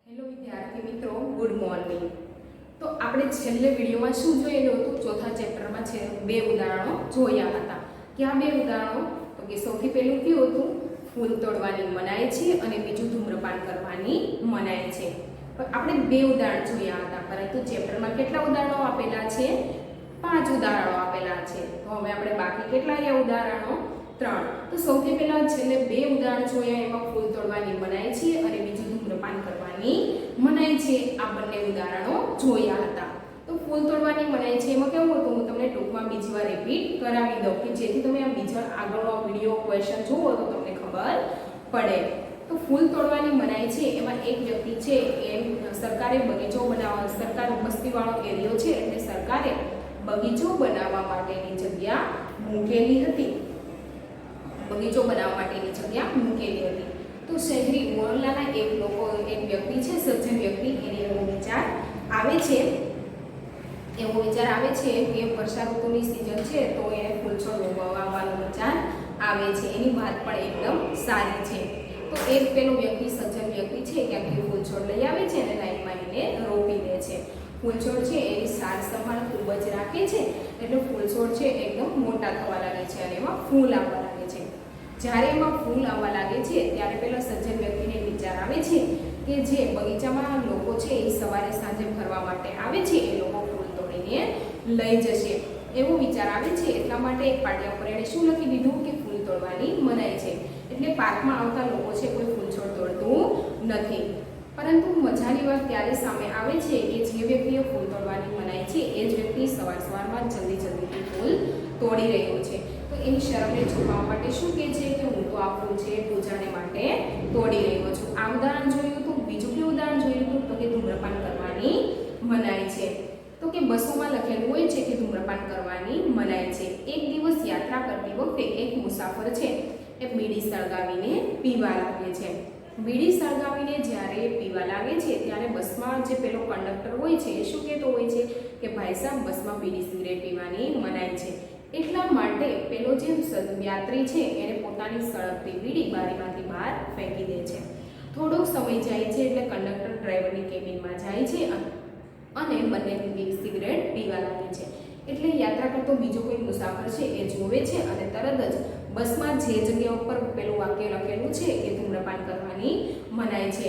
Hello વિદ્યાર્થી મિત્રો, good morning. તો આપણે છેલ્લે વિડીયોમાં શું જોયેલું હતું? ચોથા ચેપ્ટરમાં છે બે ઉદાહરણો જોયા હતા। ક્યાં બે ઉદાહરણો? તો કે સૌથી પહેલું કયું હતું? ફૂલ તોડવાની મનાઈ છે અને બીજું ધૂમ્રપાન કરવાની મનાઈ છે। પણ આપણે બે ઉદાહરણ જોયા હતા, પરંતુ ચેપ્ટરમાં કેટલા ઉદાહરણો આપેલા છે? 5 ઉદાહરણો આપેલા છે। તો હવે આપણે બાકી કેટલા રહ્યા ઉદાહરણો? 3। તો સૌથી પહેલા છેલ્લે બે ઉદાહરણ જોયા, એમાં ફૂલ તોડવાની મનાઈ છે અને બીજું ધૂમ્રપાન કરવાની મનાઈ છે। આ બંને ઉદાહરણો જોયા હતા। તો ફૂલ તોડવાની મનાઈ છે એમાં કેવું હતું, હું તમને ટૂંકમાં બીજી વાર રિપીટ કરાવી દઉં કે જેથી તમે આ બીજા આગળનો વિડિયો ક્વેશ્ચન જુઓ તો તમને ખબર પડે। તો ફૂલ તોડવાની મનાઈ છે એમાં એક વ્યક્તિ છે એ સરકારે બગીચો બનાવવા, સરકાર વસ્તીવાળો એરિયો છે એટલે સરકારે બગીચો બનાવવા માટેની જગ્યા મૂકેલી હતી। બગીચો બનાવવા માટેની જગ્યા મૂકેલી હતી। તો શહેરી મોહલ્લાના એક વ્યક્તિ છે, સજ્જન વ્યક્તિ, એને એવો વિચાર આવે છે કે વર્ષા ઋતુની સિઝન છે તો એને ફૂલ છોડ વાવવાનો વિચાર આવે છે। એની વાત પણ એકદમ સારી છે। તો એક પેલો વ્યક્તિ, સજ્જન વ્યક્તિ છે, ક્યાંકથી ફૂલ છોડ લઈ આવે છે અને લાઈનમાં એને રોપી દે છે। ફૂલ છોડ છે એની સાર સંભાળ ખૂબ જ રાખે છે એટલે ફૂલ છોડ છે એકદમ મોટા થવા લાગે છે અને એમાં ફૂલ આવવા લાગે છે। જ્યારે એમાં ફૂલ આવવા લાગે છે ત્યારે પેલો સજ્જન વ્યક્તિને વિચાર આવે છે કે જે બગીચામાં લોકો છે એ સવારે સાંજે ફરવા માટે આવે છે, એ લોકો ફૂલ તોડીને લઈ જશે એવો વિચાર આવે છે। એટલા માટે એક પાટિયા ઉપર એણે શું લખી દીધું કે ફૂલ તોડવાની મનાઈ છે। એટલે પાર્કમાં આવતા લોકો છે કોઈ ફૂલ છોડ તોડતું નથી। પરંતુ મજાની વાત ત્યારે સામે આવે છે કે જે વ્યક્તિએ ફૂલ તોડવાની મનાઈ છે એ જ વ્યક્તિ સવારમાં જલ્દીથી ફૂલ તોડી રહ્યો છે। તો એની શરમને છુપાવવા માટે શું કહે છે કે હું તો આ ફૂલ છે પૂજાને માટે તોડી રહ્યો છું। આ ઉદાહરણ જોયું હતું। બીજું કયું ઉદાહરણ જોયું હતું? તો કે ધૂમ્રપાન કરવાની મનાઈ છે। તો કે બસોમાં લખેલું હોય છે કે ધૂમ્રપાન કરવાની મનાઈ છે। એક દિવસ યાત્રા કરતી વખતે એક મુસાફર છે એ બીડી સળગાવીને પીવા લાગે છે। બીડી સળગાવીને જ્યારે પીવા લાગે છે ત્યારે બસમાં જે પેલો કંડક્ટર હોય છે એ શું કહેતો હોય છે કે ભાઈ સાહેબ, બસમાં બીડી સિગરેટ પીવાની મનાઈ છે। એટલા માટે પેલો જે યાત્રી છે એને પોતાની સળગતી બીડી બારીમાંથી બહાર ફેંકી દે છે। થોડોક સમય જાય છે એટલે કંડક્ટર ડ્રાઈવરની કેબિનમાં જાય છે અને બંને બીડી સિગરેટ પીવા લાગે છે। એટલે યાત્રા કરતો બીજો કોઈ મુસાફર છે એ જોવે છે અને તરત જ બસમાં જે જગ્યા ઉપર પેલું વાક્ય લખેલું છે કે ધૂમ્રપાન કરવાની મનાઈ છે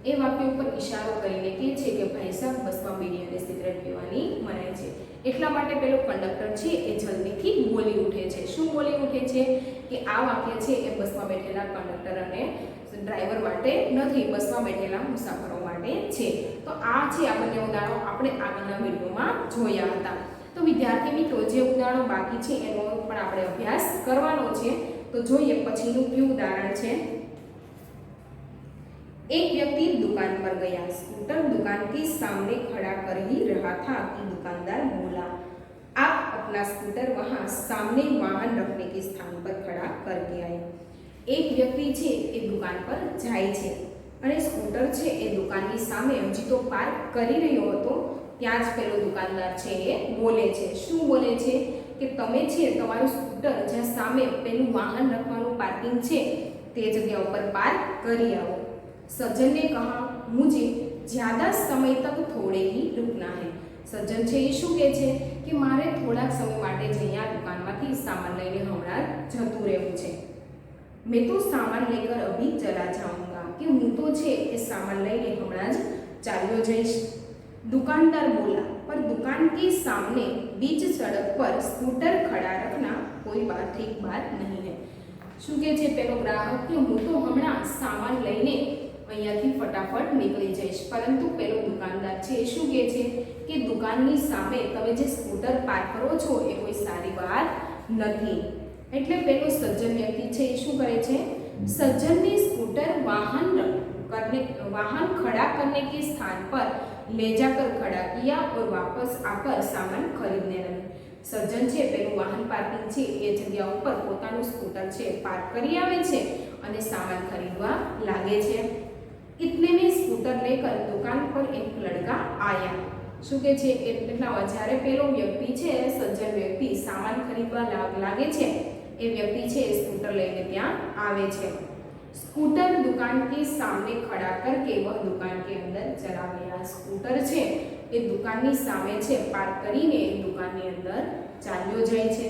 એ વાક્ય ઉપર ઈશારો કરીને કહે છે કે ભાઈ સાહેબ, બસમાં બીડી અને સિગરેટ પીવાની મનાઈ છે। એટલા માટે પેલો કંડક્ટર છે એ જલ્દીથી બોલી ઉઠે છે। શું બોલી ઉઠે છે કે આ વાક્ય છે એ બસમાં બેઠેલા કંડક્ટર અને ડ્રાઈવર માટે નથી, બસમાં બેઠેલા મુસાફરો માટે છે। તો આ છે આ બંને ઉદાહરણો આપણે આગળના વિડીયોમાં જોયા હતા। તો વિદ્યાર્થી મિત્રો, જે ઉદાહરણો બાકી છે એનો પણ આપણે અભ્યાસ કરવાનો છે। તો જોઈએ પછીનું કયું ઉદાહરણ છે। एक व्यक्ति दुकान पर गया, स्कूटर दुकान के सामने खड़ा कर ही रहा था कि दुकानदार बोला, आप अपना स्कूटर वहां सामने वाहन रखने के स्थान पर खड़ा करके आए। एक व्यक्ति છે એ દુકાન પર જાય છે અને સ્કૂટર છે એ દુકાનની સામે હજી તો પાર્ક કરી રહ્યો હતો ત્યાં જ પેલો દુકાનદાર છે એ બોલે છે। શું બોલે છે કે તમે છે તમારું સ્કૂટર જ્યાં સામે પેલું વાહન રખવાનું પાર્કિંગ છે તે જગ્યા ઉપર પાર્ક કરી આવો। सज्जन ने कहा, मुझे ज्यादा समय तक थोड़े ही रुकना है। सज्जन છે એ શું કહે છે કે મારે થોડાક સમય માટે જ અહીંયા દુકાનમાંથી સામાન લઈને હમણાં જતું રહેવું છે। मैं तो सामान लेकर अभी चला जाऊंगा, कि હું તો છે એ સામાન લઈને હમણાં જ ચાલ્યો જઈશ। दुकानदार बोला, पर दुकान के सामने बीच सड़क पर स्कूटर खड़ा रखना कोई बात ठीक बात नहीं है। શું કહે છે પેલો ગ્રાહક કે હું તો હમણાં સામાન લઈને અહીંયાથી ફટાફટ નીકળી જઈશ, પરંતુ પેલો દુકાનદાર છે એ શું કહે છે કે દુકાનની સામે તમે જે સ્કૂટર પાર્ક કરો છો એ કોઈ સારી વાત નથી। એટલે પેલો સજ્જન વ્યક્તિ છે એ શું કરે છે, सज्जन ने स्कूटर वाहन खड़ा करने के स्थान पर ले जाकर खड़ा किया और वापस आकर सामान खरीदने लगे। सज्जन છે પેલું વાહન પાર્કિંગ છે એ જગ્યા ઉપર પોતાનું સ્કૂટર છે પાર્ક કરી આવે છે અને સામાન ખરીદવા લાગે છે। इतने में स्कूटर लेकर दुकान पर एक लड़का आया। શું કે છે એટલામાં જ્યારે પેલો વ્યક્તિ છે સજ્જન વ્યક્તિ સામાન ખરીદવા લાગે છે એ વ્યક્તિ છે સ્કૂટર લઈને ત્યાં આવે છે। स्कूटर दुकान के सामने खड़ा करके वह दुकान के अंदर ચલાવે। આ સ્કૂટર છે એ દુકાનની સામે છે પાર્ક કરીને દુકાનની અંદર ચાલ્યો જાય છે।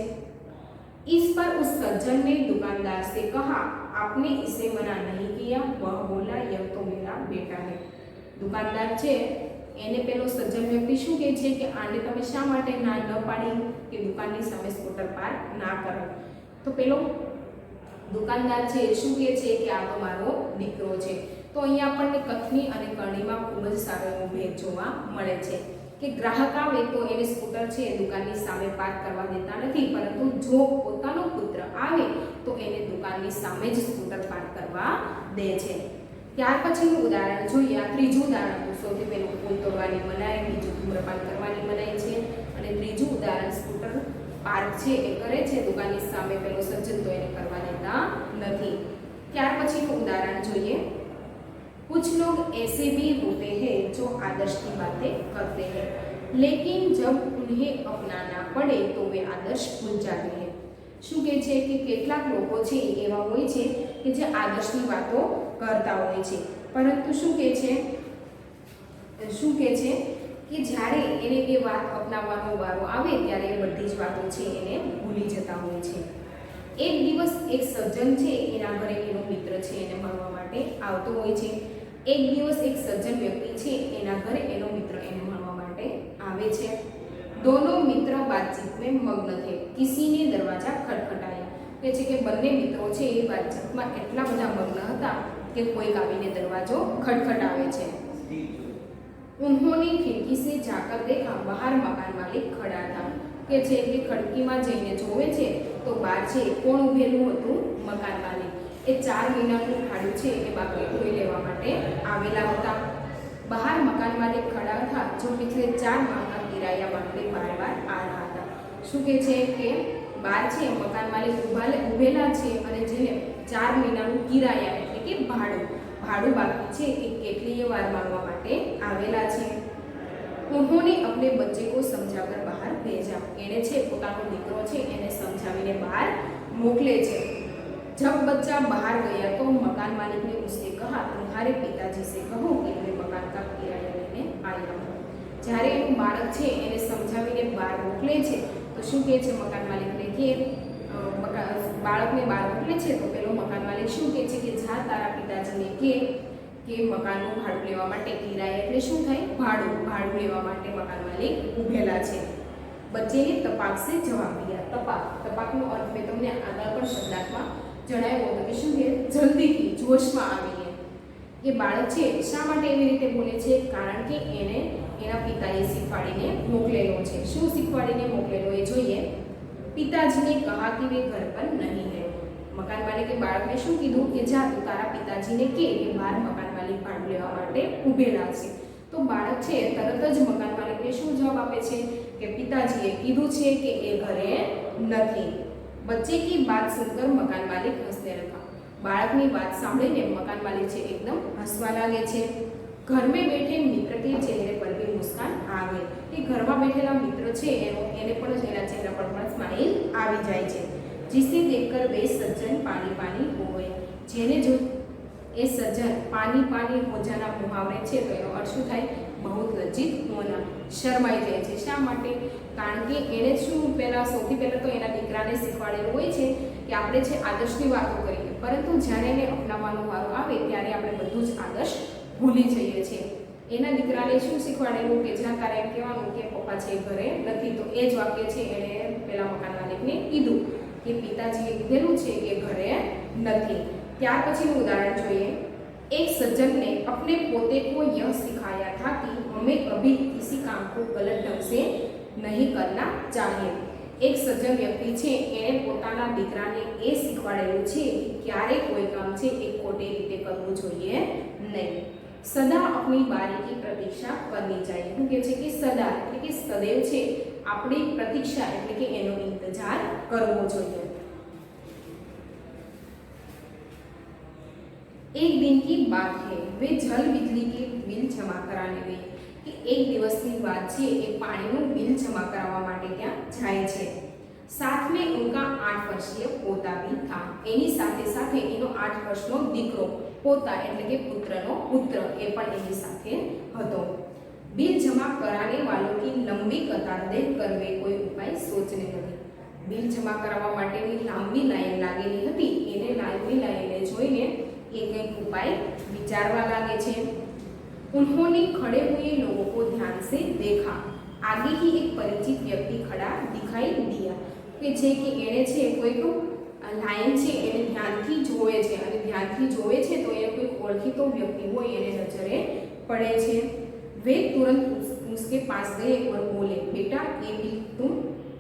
इस पर उस सज्जन ने दुकानदार से कहा, आपने इसे मना नहीं किया? वह बोला, यह तो मेरा बेटा है। दुकानदार છે એને પેલો સજ્જન વ્યક્તિ શું કહે છે કે આને તમે શા માટે ના ન પાડી કે દુકાનની સામે સ્કૂટર પાર્ક ના કરો? તો પેલો દુકાનદાર છે શું કહે છે કે આ તો મારો દીકરો છે। તો અહીંયા આપણને કથની અને કરણીમાં ખૂબ જ સારો એવો ભેદ જોવા મળે છે કે ગ્રાહક આવે તો એને સ્કૂટર છે દુકાનની સામે પાર્ક કરવા દેતા નથી, પરંતુ જો પોતાનો પુત્ર આવે તો એને દુકાનની સામે જ સ્કૂટર પાર્ક કરવા દે છે। ત્યાર પછીનું ઉદાહરણ જોઈએ। આ ત્રીજું ઉદાહરણ સૌથી પહેલું પુલ તોડવાની મનાઈ, બીજું ધૂમ્રપાન કરવાની મનાઈ છે અને ત્રીજું ઉદાહરણ સ્કૂટર પાર્ક છે એ કરે છે દુકાનની સામે પેલો સજ્જન તો એને કરવા દેતા નથી। ત્યાર પછીનું ઉદાહરણ જોઈએ। कुछ लोग ऐसे भी होते हैं जो आदर्श की बातें करते हैं, लेकिन जब उन्हें अपनाना पड़े तो वे आदर्श भूल जाते हैं। શું કહે છે કે કેટલાક લોકો છે એવા હોય છે કે જે આદર્શની વાતો કરતા હોય છે, પરંતુ શું કહે છે કે જ્યારે એને એ વાત અપનાવવાનો વારો આવે ત્યારે એ બધી જ વાતો છે એને ભૂલી જતા હોય છે। એક દિવસ એક સજ્જન છે એના ઘરે એનો મિત્ર છે એને મળવા માટે આવતો હોય છે। एक दिवस एक सज्जन व्यक्ति છે એના ઘરે એનો મિત્ર એને મળવા માટે આવે છે। दोनों मित्र बातचीत में मग्न थे। किसी ने दरवाजा खटखटाया। કહે છે કે બંને મિત્રો છે એ વાતચીતમાં એટલા બધા મગ્ન હતા કે કોઈક આવીને દરવાજો ખટખટાવે છે। उन्होंने खिड़की से जाकर देखा, बाहर मकान मालिक खड़ा था। કહે છે કે ખડકીમાં જઈને જોવે છે તો બહાર છે કોણ ઊભેલું હતું? મકાન માલિક। એ 4 મહિનાનું ભાડું છે એ બાકી ધોઈ લેવા માટે આવેલા હતા। બહાર મકાન માલિક ખડા હતા જો પિછલે 4 माह का किराया मांगते बार बार आ रहा था। શું કહે છે કે બહાર છે મકાન માલિક ઊભેલા છે અને જેને 4 મહિનાનું કિરાયા એટલે કે ભાડું બાકી છે એ કેટલીય વાર માંગવા માટે આવેલા છે। उन्होंने अपने बच्चे को समझाकर बाहर भेजा। એને છે પોતાનો દીકરો છે એને સમજાવીને બહાર મોકલે છે। जब बच्चा बाहर गया तो मकान मालिक ने उससे कहा, तुम्हारे पिताजी से कहो कि मैं मकान का किराया लेने आया हूँ। જ્યારે એનું બાળક છે એને સમજાવીને બહાર મોકલે છે તો શું કહે છે મકાન માલિકને કે બાળકને બહાર મોકલે છે તો પેલો મકાન માલિક શું કહે છે કે જા તારા પિતાજીને કે મકાનનું ભાડું લેવા માટે કિરાયા એટલે શું થાય? ભાડું લેવા માટે મકાન માલિક ઊભેલા છે। बच्चे ने तपाक से जवाब दिया। तपाकનો અર્થ મેં તમને આગળ પણ શબ્દાર્થમાં જણાવ્યો હતો કે શું કે જલ્દીથી જોશમાં આવીને એ બાળક છે શા માટે એવી રીતે બોલે છે? કારણ કે એને એના પિતાએ શીખવાડીને મોકલેલો છે। શું શીખવાડીને મોકલેલો એ જોઈએ। पिताजी ने कहा कि वे घर पर नहीं है। મકાન માલિકે બાળકને શું કીધું કે જા તું તારા પિતાજીને કે બહાર મકાન માલિક ભાડું લેવા માટે ઊભેલા છે। તો બાળક છે તરત જ મકાન માલિકને શું જવાબ આપે છે કે પિતાજીએ કીધું છે કે એ ઘરે નથી। बच्चे की बात सुनकर मकान मालिक हंसने लगा। बाळकनी बात सांभळीने मकान मालिक छे एकदम हसवा लागे छे। घर में बैठे मित्र के चेहरे पर भी मुस्कान आ गई। कि घर में बैठेला मित्र छे एने पण एना चेहरा पर पण स्माइल आवी जाय छे। जिसे देखकर वे सज्जन पानी पानी हो गए। जेने जो ए सज्जन पानी पानी हो जाना मुहावरे छे तो एनो अर्थ शुं थाय? बहुत लज्जित होना, शरमाई जाय छे। शा माटे? कारण के एने शुं पहेला सौथी पहेला तो एना दीकराने शीखवाडेલું હોય છે કે આપણે છે આદર્શની વાતો કરીએ, પરંતુ જ્યારે એને અપનાવવાનો વારો આવે ત્યારે આપણે બધું જ આદર્શ ભૂલી જઈએ છીએ। એના દીકરાને શું શીખવાડેલું કે જ્યાં તારે એમ કહેવાનું કે પપ્પા છે ઘરે નથી, તો એ જ વાક્ય છે એણે પેલા મકાન માલિકને કીધું કે પિતાજીએ કીધેલું છે કે ઘરે નથી। ત્યાર પછીનું ઉદાહરણ જોઈએ। एक सज्जन ने अपने पोते को यह सिखाया था कि हमें कभी किसी काम को गलत ढंग से नहीं करना चाहिए। एक सज्जन व्यक्ति છે એણે પોતાના દીકરાને એ શીખવાડેલું છે કે ક્યારે કોઈ કામ છે એ ખોટી રીતે કરવું જોઈએ નહીં। સદા अपनी बारी की प्रतीक्षा करनी चाहिए। શું કહે છે કે સદા એટલે કે સदैव છે આપણી પ્રતીક્ષા એટલે કે એનો ઇંતજાર કરવો જોઈએ। एक दिन की बात है, वे जल बिजली के बिल जमा कराने गई। कि एक दिवसની વાત છે એ પાણીનું બિલ જમા કરાવવા માટે ત્યાં જાય છે। साथ में उनका 8 वर्षीय पोता भी था। એની સાથે સાથે એનો 8 વર્ષનો દીકરો પોતા એટલે કે પુત્રનો પુત્ર એ પણ એની સાથે હતો। बिल जमा कराने वालों की लंबी कतार देख कर वे कोई उपाय सोचने लगे। बिल जमा करावा माटेनी लांबी लाइन लागेली हती एने लांबी लाइनने जोईने ए कंईक उपाय विचारवा लागे छे। उन्होंने खड़े हुए लोगों को ध्यान से देखा। आगे ही एक परिचित व्यक्ति खड़ा दिखाई दिया કે જે કે એણે છે કોઈક લાઈન છે એને ધ્યાનથી જોવે છે અને ધ્યાનથી જોવે છે તો એ કોઈ ઓળખીતો વ્યક્તિ હોય એને નજરે પડે છે। वे तुरंत उसके पास गए और बोले, बेटा ये बिल तुम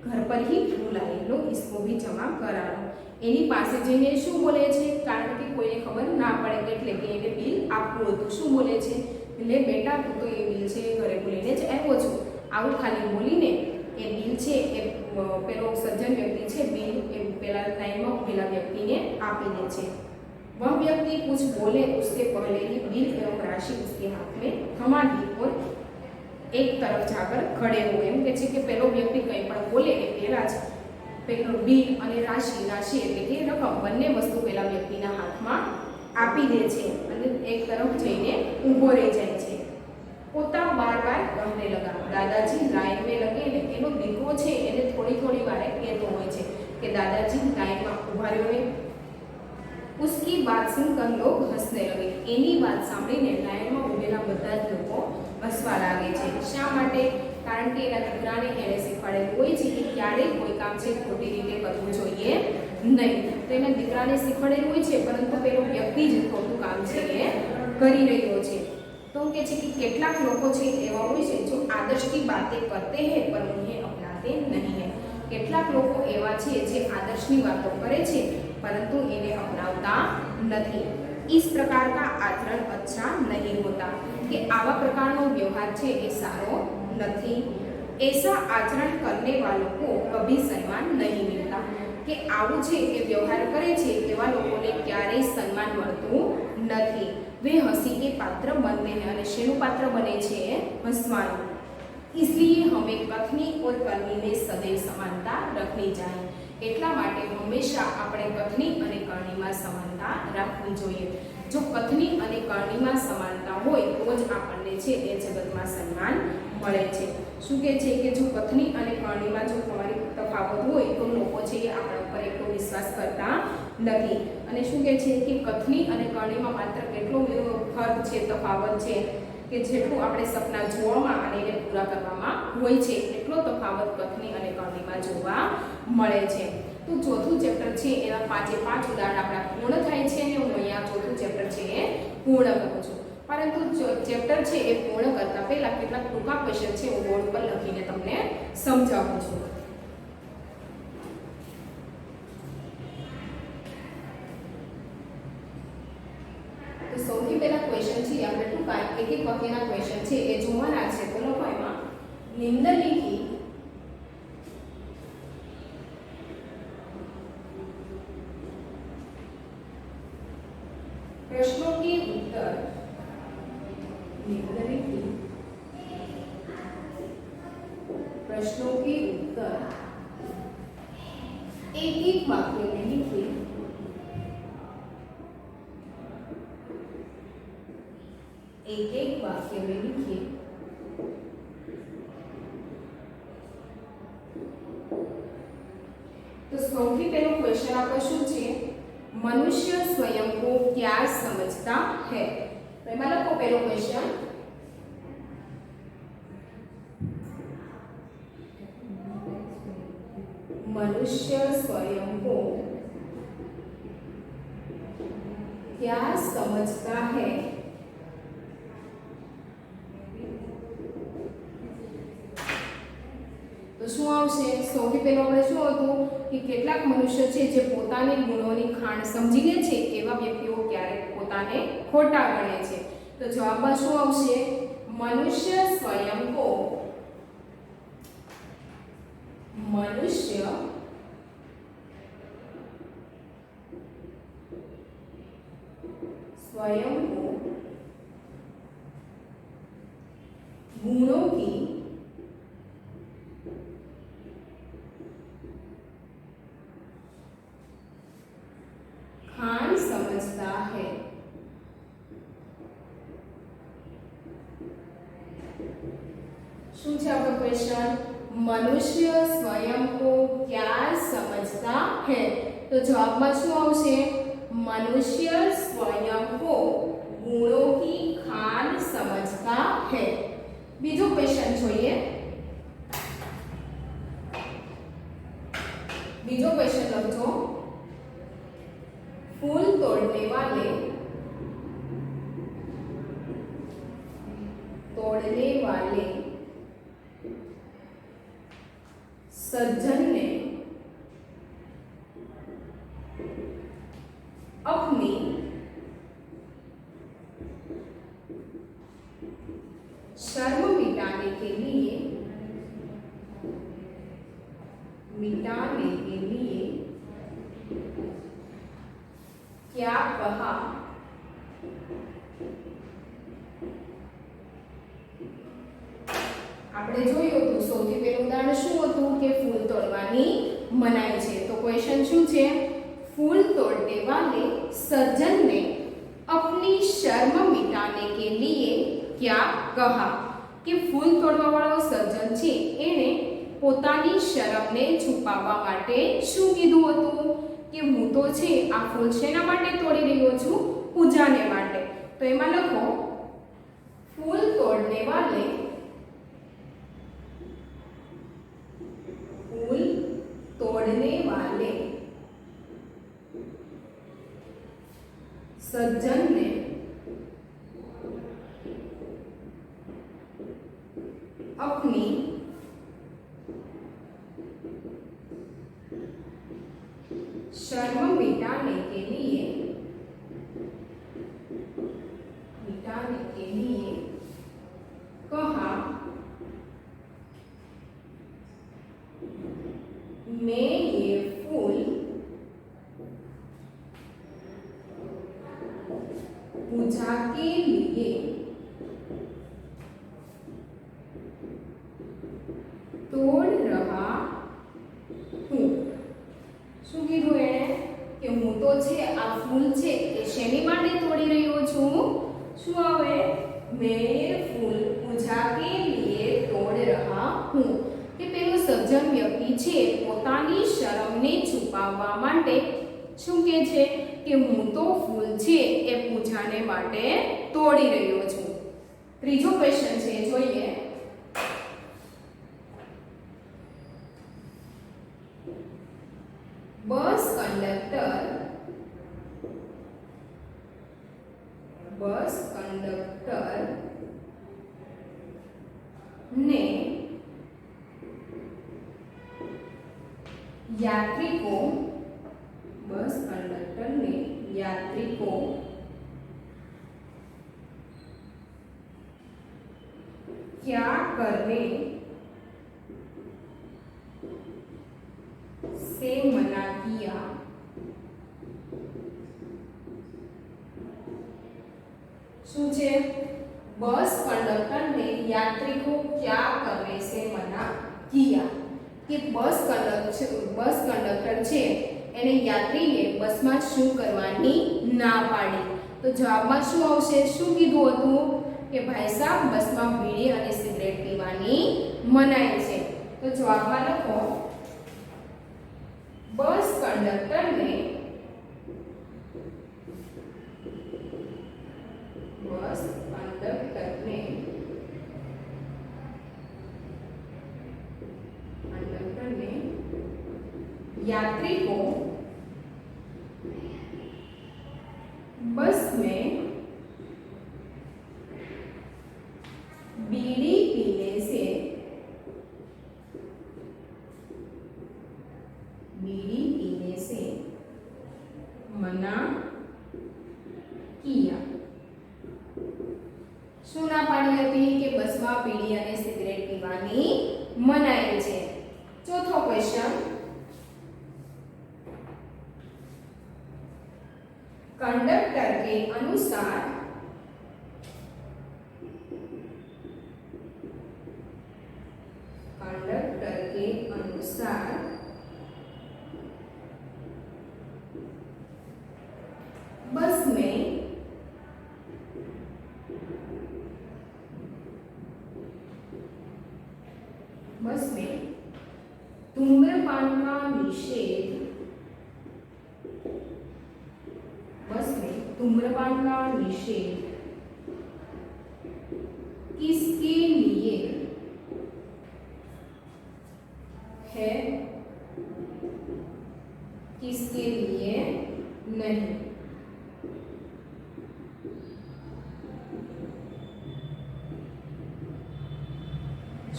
घर पर ही भूलाए लो, इसको भी जमा करा लो। એની પાસે જઈને શું બોલે છે કારણ કે કોઈને ખબર ના પડે એટલે કે એને બિલ આપવું હતું। શું બોલે છે એટલે બેટા તું તો એ બિલ છે ઘરે ભૂલીને જ આવ્યો છો। આવું ખાલી બોલીને એ બિલ છે એ પેલો સજ્જન વ્યક્તિ છે બિલ એ પેલા લાઈનમાં ઉભેલા વ્યક્તિને આપી દે છે। वह व्यक्ति कुछ बोले उसके पहले ही बिल एवं राशि उसके हाथ में थमा दी और एक तरफ जाकर खड़े हो एम के कि पेलो व्यक्ति कई पण बोले ए पहेला ज पेलो बिल अने राशि એટલે કે રકમ બંને વસ્તુ પેલા વ્યક્તિના હાથમાં આપી દે છે અને એક તરફ જઈને ઊભો રહી જાય છે। પોતા બાર-બાર કહને લગા, દાદાજી લાઈન में लगे ને એનો દીકરો છે એને થોડી વારે કહેતો હોય છે કે દાદાજી લાઈનમાં ઊભા રહ્યો ને। उसकी बात सुनकर लोग हंसने लगे। एनी बात सांभळीने लाइनमां उभेला बधा ज लोको हसवा लागे छे। शा माटे? कारण के एना દીકરાને એને શીખવાડેલું હોય છે કે ક્યારેય કોઈ કામ છે ખોટી રીતે કરવું જોઈએ નહીં। તો એના દીકરાને શીખવાડેલું હોય છે પરંતુ પેલો વ્યક્તિ જ ખોટું કામ છે એ કરી રહ્યો છે। तो કહે છે કે કેટલાક લોકો છે એવા હોય છે જો આદર્શ की बातें करते हैं पर उन्हें अपनाते नहीं है। કેટલાક લોકો એવા છે જે આદર્શની વાતો કરે છે परंतु इन्हें अपनावता नहीं। इस प्रकार का आचरण अच्छा नहीं होता कि आवा प्रकारनो व्यवहार छे ए सारो नहीं। ऐसा आचरण करने वालों को कभी सम्मान नहीं मिलता कि आवु छे ए व्यवहार करे छे एवा लोकोने क्यारेय सम्मान मळतुं नहीं। वे हंसी के पात्र बनते हैं अने शेनु पात्र बने छे हसवानुं। इसलिए हमें कथनी और करनी में सदैव समानता रखनी चाहिए। એટલા માટે હંમેશા આપણે કથની અને કરણીમાં સમાનતા રાખવી જોઈએ। જો કથની અને કરણીમાં સમાનતા હોય તો જ આપણને છે એ જગતમાં સન્માન મળે છે। શું કહે છે કે જો કથની અને કરણીમાં જો તમારી તફાવત હોય તો લોકો છે એ આપણા ઉપર એટલો વિશ્વાસ કરતા નથી। અને શું કહે છે કે કથની અને કરણીમાં માત્ર કેટલો ફરક છે તફાવત છે કે જેટલું આપણે સપના જોવામાં અને એને પૂરા કરવામાં હોય છે એટલો તફાવત કથની અને કરણીમાં જોવા મળે છે। તો ચોથું ચેપ્ટર છે એના 5 ઉદાહરણ આપણા પૂર્ણ થાય છે અને હું અહીંયા ચોથું ચેપ્ટર છે એ પૂર્ણ કરું છું। પરંતુ ચેપ્ટર છે એ પૂર્ણ કરતા પહેલા કેટલાક ટૂંકા ક્વેશ્ચન છે હું બોર્ડ પર લખીને તમને સમજાવું છું। તો સૌથી પહેલા ક્વેશ્ચન છે આપણે ટૂંકા એક વાક્યના ક્વેશ્ચન છે એ જોવાના છે। તો લખો એમાં નિમ્નલિખિત प्रश्नों के उत्तर प्रश्नों के उत्तर एक वाक्य में लिखिए। एक वाक्य में लिखिए। तो સૌથી પહેલો ક્વેશ્ચન આપણો શું છે? मनुष्य स्वयं को क्या समझता है? तो एमां लखो पहलो क्वेश्चन, मनुष्य स्वयं को क्या समझता है? तो શું આવશે? સૌથી પહેલો આપણે શું હતું કે કેટલાક મનુષ્ય છે જે પોતાની ગુણોની ખાણ સમજી લે છે એવા વ્યક્તિઓ ક્યારેક પોતાને ખોટા ગણે છે। તો જવાબમાં શું આવશે? મનુષ્ય સ્વયં કો गुणों की खान समझता है। શું છે આપણો ક્વેશ્ચન? મનુષ્ય સ્વયં को क्या समझता है? તો જવાબમાં શું આવશે? मनुष्य स्वयं को गुणों की खान समझता है। बीजो क्वेश्चन જોઈએ। बीजो क्वेश्चन लखो, फूल तोड़ने वाले सज्जन ने अपनी शर्म मिटाने के लिए क्या कहा? આપણે જોયું હતું સૌથી પહેલું ઉદાહરણ શું હતું કે ફૂલ તોડવાની મનાઈ છે। તો ક્વેશ્ચન શું છે? फूल तोड़ने वाले सज्जन ने अपनी शर्म मिटाने के लिए क्या कहा? कि फूल तोड़वा वाળો સજ્જન છે એણે પોતાની શરમને છુપાવવા માટે શું કીધું હતું? કે હું તો છે આ ફૂલ શેના માટે તોડી રહ્યો છું? પૂજાને માટે। તો એમાં લખો फूल तोड़ने वाले सज्जन ने अपनी शर्म मिटाने के लिए कहा, मैं ये फूल पूजा के लिए तोड़ रहा हूँ। શું કીધું એણે? કે હું તો છે આ ફૂલ છે એ શેની માટે તોડી રહ્યો છું? શું આવે? मैं ये फूल पूजा के लिए तोड़ रहा हूँ। કે પેલો સજ્જન વ્યક્તિ છે પોતાની શરમને છુપાવવા માટે શું કહે છે? કે હું તો ફૂલ છે એ પૂજાને માટે તોડી રહ્યો છું। ત્રીજો ક્વેશ્ચન છે જોઈએ। बस कंडक्टर ने यात्रिकों क्या करने से मना किया? શું છે? બસ કંડક્ટરને યાત્રિકો क्या करने से मना किया? કે બસ કંડક્ટર છે એને યાત્રીને બસમાં શું કરવાની ના પાડી। તો જવાબમાં શું આવશે? શું કીધું હતું? કે ભાઈ સાહેબ બસમાં બીડી અને સિગરેટ પીવાની મનાઈ છે। તો જવાબમાં લખો बस कंडक्टर ने यात्री को बस में बीड़ी पीने से मना किया। શું ના પાડી હતી? કે બસમાં બીડી અને સિગરેટ પીવાની મનાઈ છે। ચોથો ક્વેશ્ચન, कंडक्टर के अनुसार बस में बस में धूम्रपान का निषेध, बस में धूम्रपान का निषेध किसके लिए है, किसके लिए नहीं।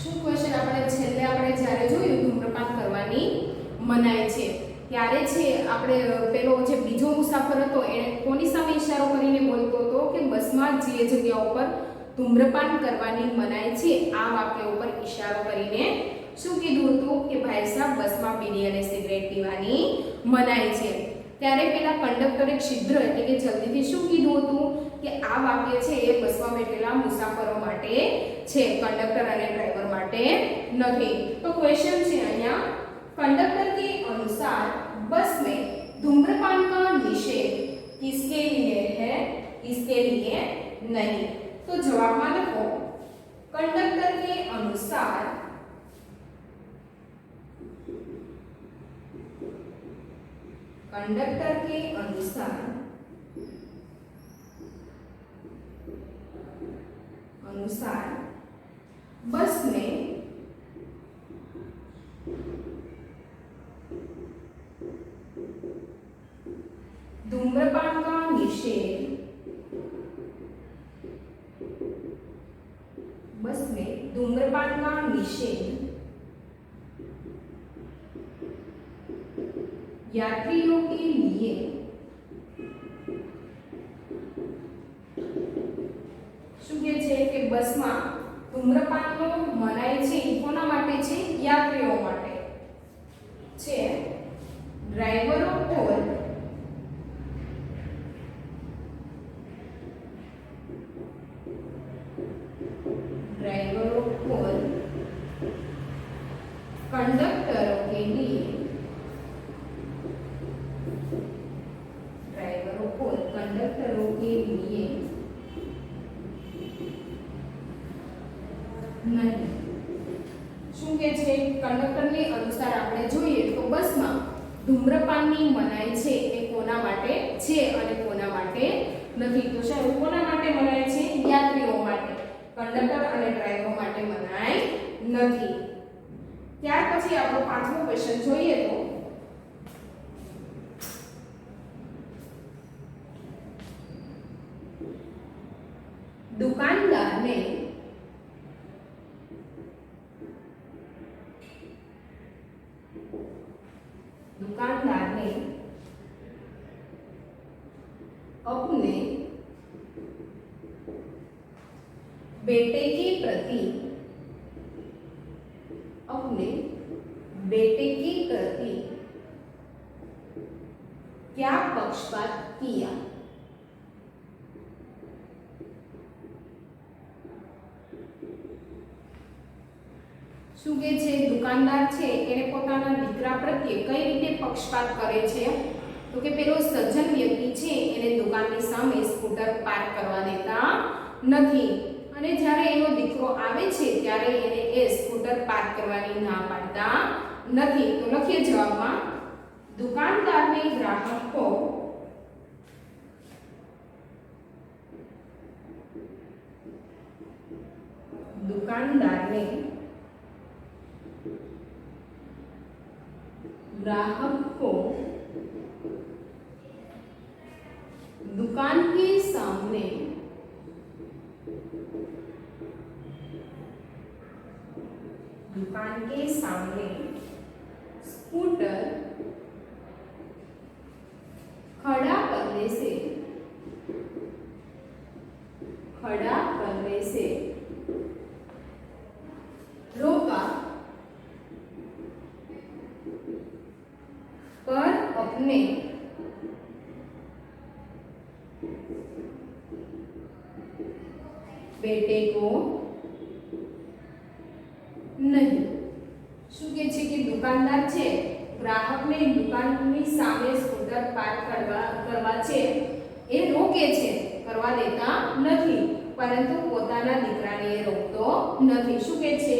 શું ક્વેશ્ચન આપણે છેલ્લે આપણે જ્યારે જોયું ધૂમ્રપાન કરવાની મનાય છે ત્યારે છે આપણે પેલો જે બીજો મુસાફર હતો એને કોની સામે ઈશારો કરીને બોલતો હતો કે બસમાં જે જગ્યા ઉપર ધૂમ્રપાન કરવાની મનાય છે આ વાક્ય ઉપર ઈશારો કરીને શું કીધું હતું કે ભાઈ સાહેબ બસમાં બીડી અને સિગરેટ પીવાની મનાય છે। ત્યારે પેલા કંડક્ટરે છિદ્ર એટલે કે જલ્દીથી શું કીધું હતું કે આ વાક્ય છે એ બસમાં બેઠેલા મુસાફરો માટે છે, કંડક્ટર અને ડ્રાઈવર માટે નથી। તો ક્વેશ્ચન છે અહીંયા कंडक्टर के अनुसार बस में धूम्रपान का निषेध किसके लिए है, किसके लिए नहीं। तो जवाब में लिखो कंडक्टर के अनुसार, कंडक्टर के अनुसार, अनुसार बस में धूम्रपान का निषेध, बस में धूम्रपान का निषेध यात्रियों के लिए શું કહે છે કે બસમાં ધૂમ્રપાનનો મનાય છે કોના માટે છે, યાત્રીઓ માટે છે। ડ્રાઈવરો और ड्राइवरों और कंडक्टरों के लिए, ड्राइवरों और कंडक्टरों के लिए नहीं। શું કે છે કંડક્ટરની અનુસાર આપણે જોઈએ તો બસમાં ધૂમ્રપાનની મનાઈ છે એ કોના માટે છે અને કોના માટે નથી। તો શું કોના માટે મનાય છે, યાત્રીઓ માટે, कंडक्टर અને ડ્રાઈવરો માટે મનાય નથી। ત્યાર પછી આપણો પાંચમો ક્વેશ્ચન જોઈએ તો दुकानदार ने अपने बेटे के प्रति, अपने बेटे के प्रति क्या पक्षपात किया। શું કે છે દુકાનદાર છે એને પોતાના દીકરા પ્રત્યે કઈ રીતે પક્ષપાત કરે છે તો કે પેલો સજ્જન વ્યક્તિ છે એને દુકાનની સામે સ્કૂટર પાર્ક કરવા દેતા નથી અને જ્યારે એનો દીકરો આવે છે ત્યારે એને એ સ્કૂટર પાર્ક કરવાની ના પાડતા નથી। તો લખીએ જવાબમાં दुकानदार ने ग्राहक को दुकानदार ने ग्राहक को दुकान के सामने स्कूटर खड़ा करने से रोका पर अपने बेटे को नहीं। શું કે છે કે દુકાનદાર છે ગ્રાહકને દુકાનની સામે સ્કૂટર પાર્ક કરવા છે એ રોકે છે, કરવા દેતા નથી, પરંતુ પોતાના દીકરાને એ રોકતો નથી। શું કે છે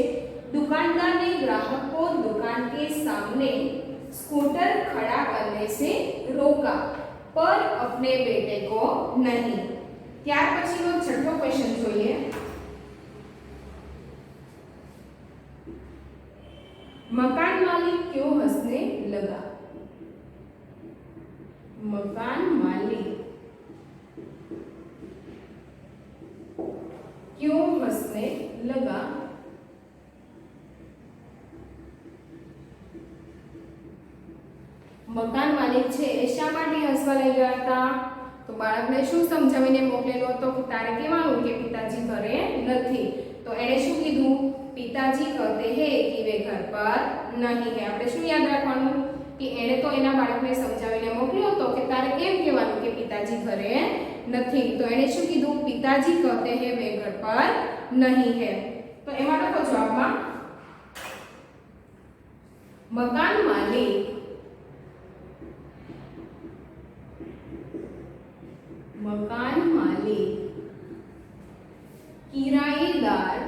दुकानदार ने ग्राहक को दुकान के सामने स्कूटर खड़ा करने से रोका पर अपने बेटे को नहीं। ત્યાર પછીનો છઠ્ઠો ક્વેશ્ચન જોઈએ। मकान मालिक क्यों हंसने लगा? मकान मालिक क्यों हंसने लगा? મકાન માલિક છે એ શા માટે હસવા લાગ્યા હતા? તો બાળકને શું સમજાવીને મોકલેલો હતો કે તારે કહેવાનું કે પિતાજી ઘરે નથી। તો એણે શું કીધું? પિતાજી कहते हैं कि वे घर पर नहीं है। આપણે શું યાદ રાખવાનું કે એણે તો એના બાળકને સમજાવીને મોકલ્યો હતો કે તારે કેમ કહેવાનું કે પિતાજી ઘરે નથી। તો એણે શું કીધું? પિતાજી कहते हैं वे घर पर नहीं है। તો એમાં લખો જવાબમાં મકાન માલિક मकान मालिक किराएदार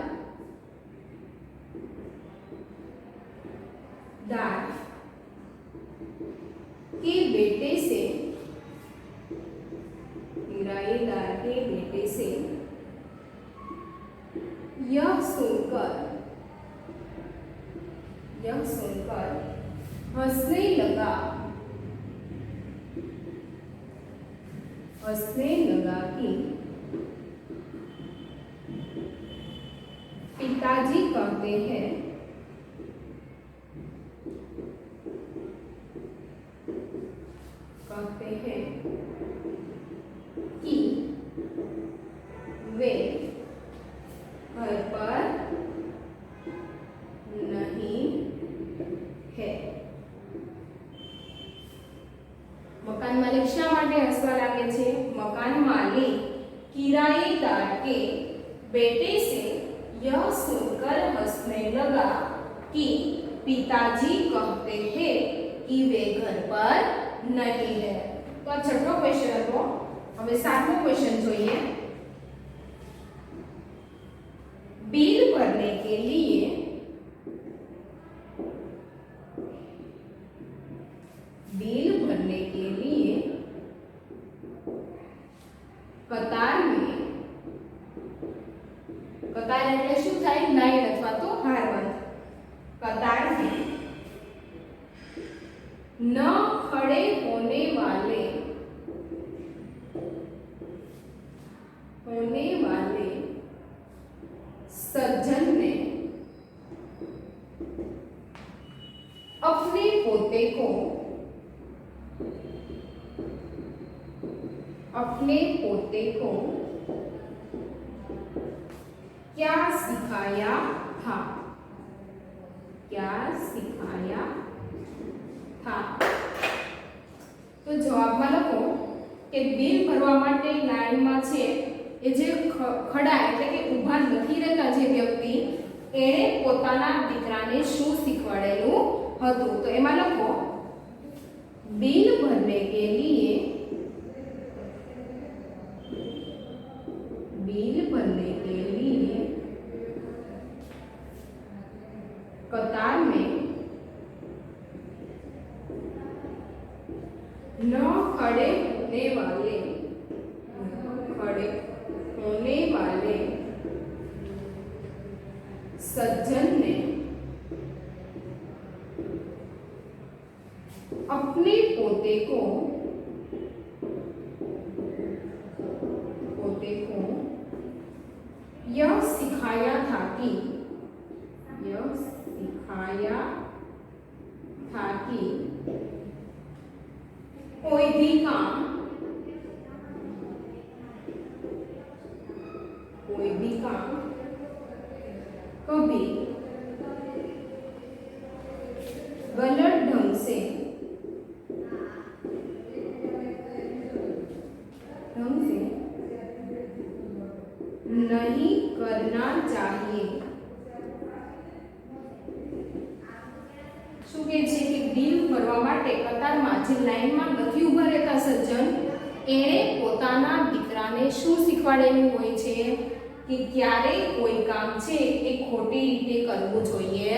के बेटे से किराएदार के बेटे से यह सुनकर हंसने लगा कि पिताजी कहते हैं कि वे घर पर नहीं है। मकान मालिक शा माटे हसवा लागे छे? मकान मालिक किराएदार के बेटे से यह सुनकर हंसने लगा कि पिताजी कहते हैं कि वे घर पर नहीं है। तो आ छठो क्वेश्चन હતો। હવે સાતમો ક્વેશ્ચન જોઈએ। बिल भरने के लिए कतार में कतार એટલે શું થાય? લાઈન અથવા તો હારબંધ। कतार में न खड़े होने वाले सज्जन ने अपने पोते को क्या सिखाया था? तो जवाब में लखो कि बिल भरवा माटे लाइन में छे ए जे खड़ा એટલે કે ઊભા નથી રહેતા જે વ્યક્તિ એણે પોતાના દીકરાને શું શીખવાડેલું હતું? તો એમાં લખો बिल भरने के लिए कतार में न खड़े होने वाले सज्जन ने अपने पोते को यह सिखाया था कि कोई भी काम कभी गलत ढंग से नहीं करना चाहिए। શું કહે છે કે બિલ ભરવા માટે કતારમાં જે લાઈનમાં નથી ઊભા રહેતા સજ્જન એણે પોતાના દીકરાને શું શીખવાડેલું હોય છે? કે ક્યારેય કોઈ કામ છે એ ખોટી રીતે કરવું જોઈએ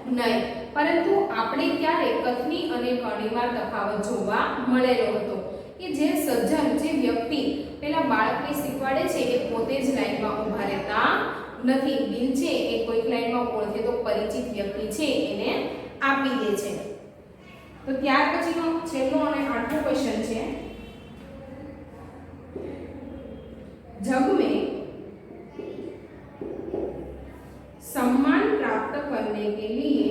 નહીં, પરંતુ આપણે ક્યારેક કથની અને કરણીમાં તફાવત જોવા મળેલો હતો કે જે સજ્જન જે વ્યક્તિ પેલા બાળકને શીખવાડે છે એ પોતે જ લાઈનમાં ઊભા રહેતા નથી, બિલ છે એ કોઈક લાઈનમાં ઓળખે તો પરિચિત વ્યક્તિ છે એને આપી દે છે। તો ત્યાર પછીનો છેલ્લો અને 8મો ક્વેશ્ચન છે, जग में सम्मान प्राप्त करने के लिए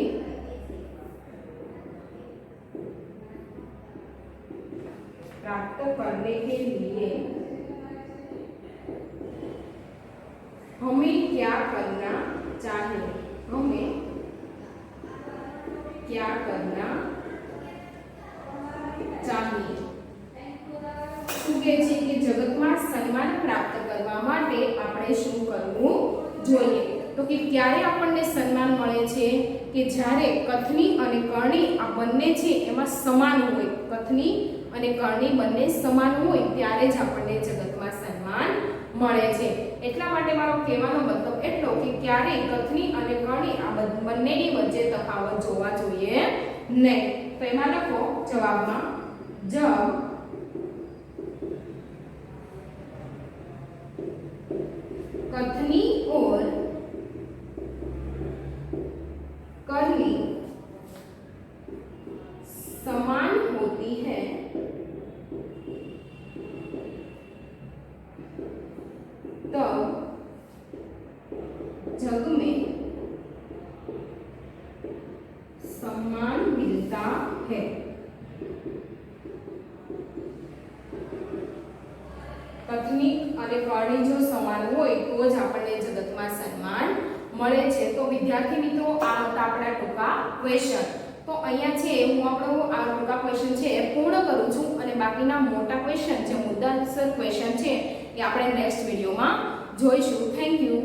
हमें क्या करना चाहिए, हमें क्या करना चाहिए। શું કહે છે કે જગતમાં સન્માન પ્રાપ્ત કરવા માટે આપણે શું કરવું જોઈએ? તો કે ક્યારે આપણને સન્માન મળે છે કે જ્યારે કથની અને કરણી આ બંને છે એમાં સમાન હોય, કથની અને કરણી બંને સમાન હોય ત્યારે જ આપણને જગતમાં સન્માન મળે છે। એટલા માટે મારો કહેવાનો મતલબ એટલો કે ક્યારે કથની અને કરણી આ બંનેની વચ્ચે તફાવત જોવા જોઈએ નહીં। તો એમાં લખો જવાબમાં, જબ कथनी और करनी समान होती है तब जग में सम्मान मिलता है। कथनी અને કરણી જો સમાન હોય તો જ આપણને જગતમાં સન્માન મળે છે। તો વિદ્યાર્થી મિત્રો આ હતા આપણા ટૂંકા ક્વેશ્ચન। તો અહીંયા છે હું આપણો આ ટૂંકા ક્વેશ્ચન છે એ પૂર્ણ કરું છું અને બાકીના મોટા ક્વેશ્ચન જે મુદ્દાસર ક્વેશ્ચન છે એ આપણે નેક્સ્ટ વિડિયોમાં જોઈશું। Thank you.